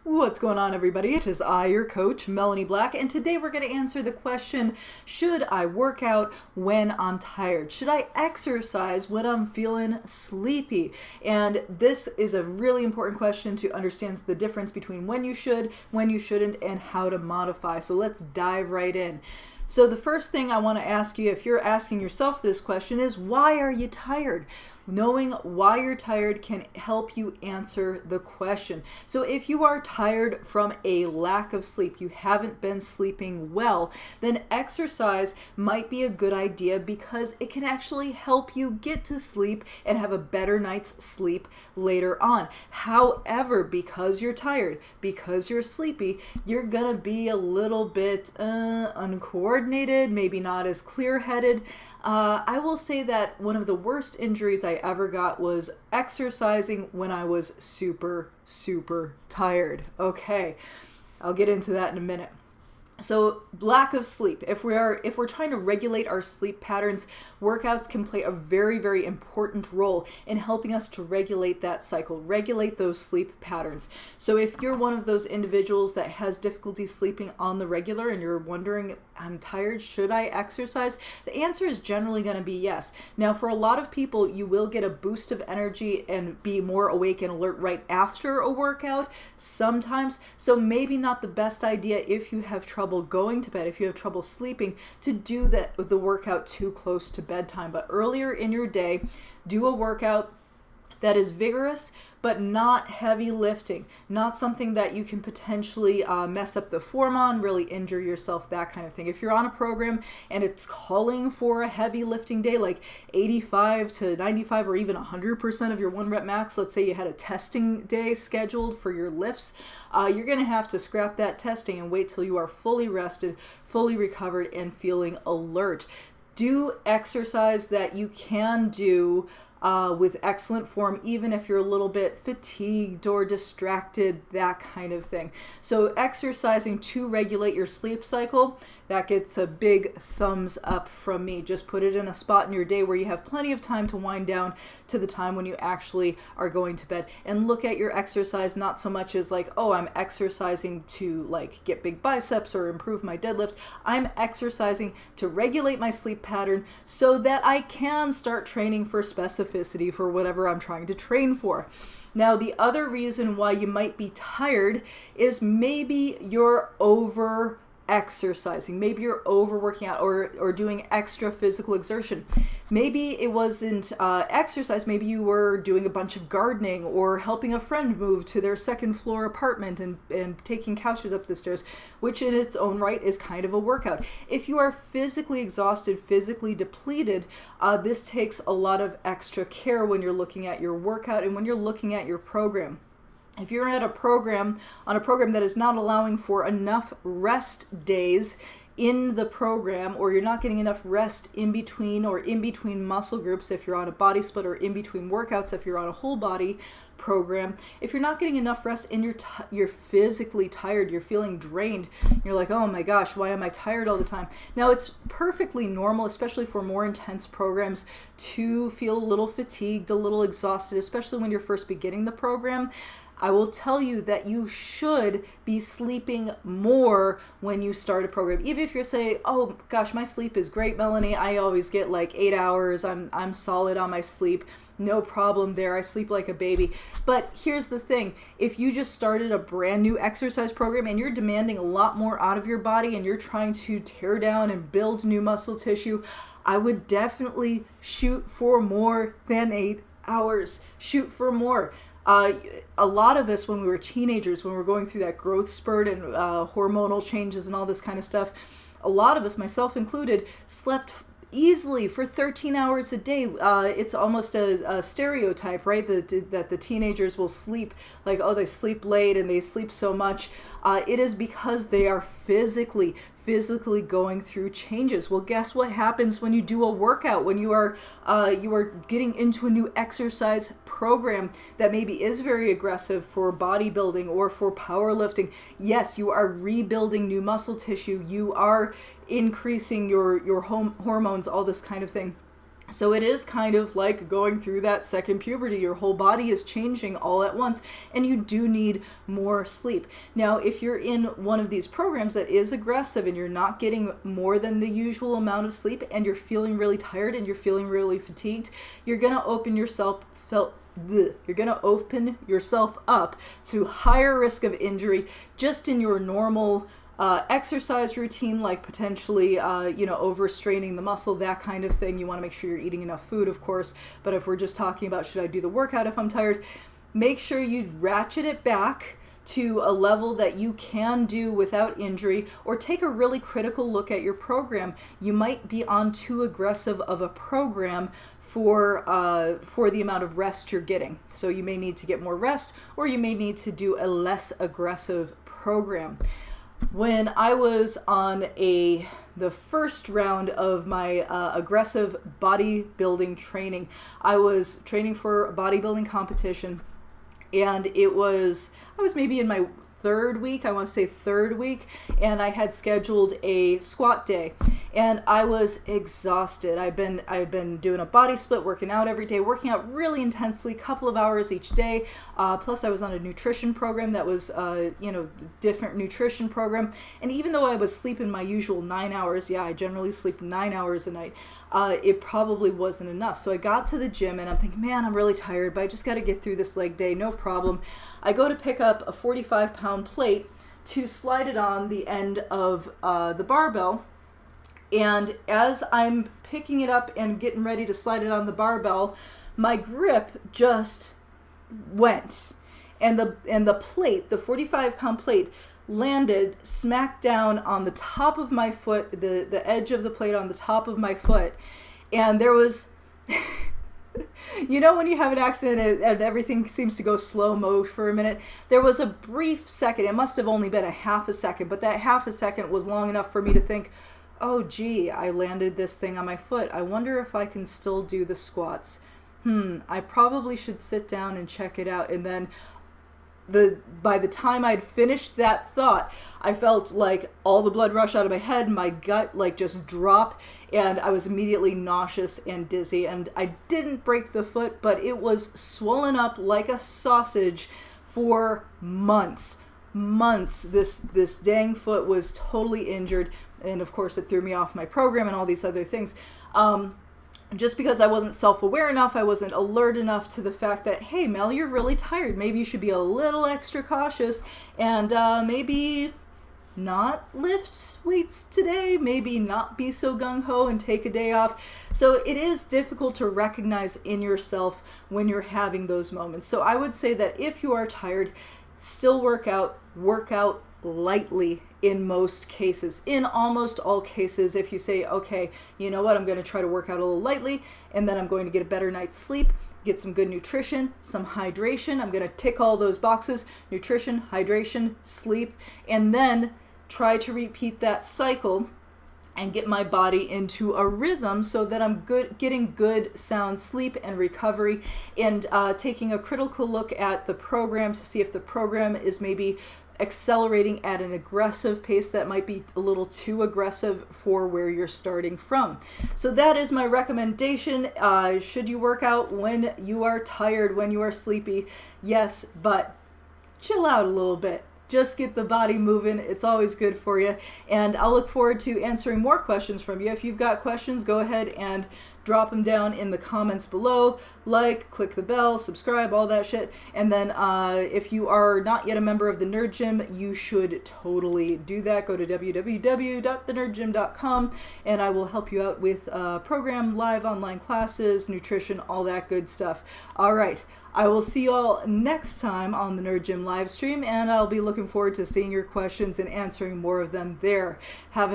What's going on, everybody? It is I, your coach, Melanie Black, and today we're going to answer the question, should I work out when I'm tired? Should I exercise when I'm feeling sleepy? And this is a really important question to understand the difference between when you should, when you shouldn't, and how to modify. So let's dive right in. So the first thing I want to ask you, if you're asking yourself this question, is why are you tired? Knowing why you're tired can help you answer the question. So if you are tired from a lack of sleep, you haven't been sleeping well, then exercise might be a good idea because it can actually help you get to sleep and have a better night's sleep later on. However, because you're tired, because you're sleepy, you're gonna be a little bit uncoordinated, maybe not as clear-headed. I will say that one of the worst injuries I ever got was exercising when I was super tired. Okay, I'll get into that in a minute. So lack of sleep. If we're trying to regulate our sleep patterns, workouts can play a very important role in helping us to regulate that cycle, regulate those sleep patterns. So if you're one of those individuals that has difficulty sleeping on the regular and you're wondering, I'm tired, should I exercise? The answer is generally going to be yes. Now, for a lot of people, you will get a boost of energy and be more awake and alert right after a workout sometimes. So maybe not the best idea if you have trouble going to bed, if you have trouble sleeping, to do the workout too close to bedtime. But earlier in your day, do a workout that is vigorous, but not heavy lifting, not something that you can potentially mess up the form on, really injure yourself, that kind of thing. If you're on a program and it's calling for a heavy lifting day, like 85 to 95 or even 100% of your 1 rep max, let's say you had a testing day scheduled for your lifts, you're gonna have to scrap that testing and wait till you are fully rested, fully recovered, and feeling alert. Do exercise that you can do with excellent form, even if you're a little bit fatigued or distracted, that kind of thing. So exercising to regulate your sleep cycle, that gets a big thumbs up from me. Just put it in a spot in your day where you have plenty of time to wind down to the time when you actually are going to bed. And look at your exercise not so much as like, oh, I'm exercising to like get big biceps or improve my deadlift. I'm exercising to regulate my sleep pattern so that I can start training for specificity for whatever I'm trying to train for. Now, the other reason why you might be tired is maybe you're over exercising. Maybe you're overworking out or doing extra physical exertion. Maybe it wasn't exercise. Maybe you were doing a bunch of gardening or helping a friend move to their second floor apartment and taking couches up the stairs, which in its own right is kind of a workout. If you are physically exhausted, physically depleted, this takes a lot of extra care when you're looking at your workout and when you're looking at your program. If you're at a program that is not allowing for enough rest days in the program, or you're not getting enough rest in between or in between muscle groups, if you're on a body split, or in between workouts, if you're on a whole body program, if you're not getting enough rest and you're physically tired, you're feeling drained, you're like, oh my gosh, why am I tired all the time? Now, it's perfectly normal, especially for more intense programs, to feel a little fatigued, a little exhausted, especially when you're first beginning the program. I will tell you that you should be sleeping more when you start a program. Even if you're saying, oh gosh, my sleep is great, Melanie, I always get like 8 hours, I'm solid on my sleep, no problem there, I sleep like a baby. But here's the thing, if you just started a brand new exercise program and you're demanding a lot more out of your body and you're trying to tear down and build new muscle tissue, I would definitely shoot for more than 8 hours. Shoot for more. A lot of us, when we were teenagers, when we were going through that growth spurt and hormonal changes and all this kind of stuff, a lot of us, myself included, slept easily for 13 hours a day. It's almost a stereotype, right? That the teenagers will sleep like, oh, they sleep late and they sleep so much. It is because they are physically going through changes. Well, guess what happens when you do a workout, when you are getting into a new exercise program that maybe is very aggressive for bodybuilding or for powerlifting? Yes, you are rebuilding new muscle tissue. You are increasing your hormones, all this kind of thing. So it is kind of like going through that second puberty. Your whole body is changing all at once, and you do need more sleep. Now, if you're in one of these programs that is aggressive and you're not getting more than the usual amount of sleep, and you're feeling really tired and you're feeling really fatigued, you're going to open yourself up to higher risk of injury just in your normal exercise routine, like potentially, overstraining the muscle, that kind of thing. You want to make sure you're eating enough food, of course. But if we're just talking about should I do the workout if I'm tired, make sure you ratchet it back to a level that you can do without injury, or take a really critical look at your program. You might be on too aggressive of a program for the amount of rest you're getting. So you may need to get more rest, or you may need to do a less aggressive program. When I was on the first round of my aggressive bodybuilding training, I was training for a bodybuilding competition, and I was maybe in my third week, and I had scheduled a squat day, and I was exhausted. I've been doing a body split, working out every day, working out really intensely, couple of hours each day. Plus I was on a nutrition program that was, different nutrition program. And even though I was sleeping my usual 9 hours, I generally sleep 9 hours a night, it probably wasn't enough. So I got to the gym and I'm thinking, man, I'm really tired, but I just got to get through this leg day, no problem. I go to pick up a 45-pound plate to slide it on the end of the barbell. And as I'm picking it up and getting ready to slide it on the barbell, my grip just went. And the plate, the 45-pound plate, landed smack down on the top of my foot, the edge of the plate on the top of my foot. And there was... when you have an accident and everything seems to go slow-mo for a minute, there was a brief second, it must have only been a half a second, but that half a second was long enough for me to think, oh gee, I landed this thing on my foot. I wonder if I can still do the squats. I probably should sit down and check it out. And then by the time I'd finished that thought, I felt like all the blood rush out of my head, my gut just drop, and I was immediately nauseous and dizzy. And I didn't break the foot, but it was swollen up like a sausage for months. This dang foot was totally injured, and of course it threw me off my program and all these other things. Just because I wasn't self-aware enough, I wasn't alert enough to the fact that, hey, Mel, you're really tired. Maybe you should be a little extra cautious and maybe not lift weights today, maybe not be so gung-ho and take a day off. So it is difficult to recognize in yourself when you're having those moments. So I would say that if you are tired, still work out lightly in most cases. In almost all cases, if you say, okay, you know what, I'm going to try to work out a little lightly, and then I'm going to get a better night's sleep, get some good nutrition, some hydration. I'm going to tick all those boxes: nutrition, hydration, sleep, and then try to repeat that cycle and get my body into a rhythm so that I'm getting good sound sleep and recovery, and taking a critical look at the program to see if the program is maybe accelerating at an aggressive pace that might be a little too aggressive for where you're starting from. So that is my recommendation. Should you work out when you are tired, when you are sleepy? Yes, but chill out a little bit. Just get the body moving. It's always good for you. And I'll look forward to answering more questions from you. If you've got questions, go ahead and drop them down in the comments below. Like, click the bell, subscribe, all that shit. And then if you are not yet a member of the Nerd Gym, you should totally do that. Go to www.thenerdgym.com and I will help you out with program, live online classes, nutrition, all that good stuff. All right. I will see you all next time on the Nerd Gym live stream, and I'll be looking forward to seeing your questions and answering more of them there. Have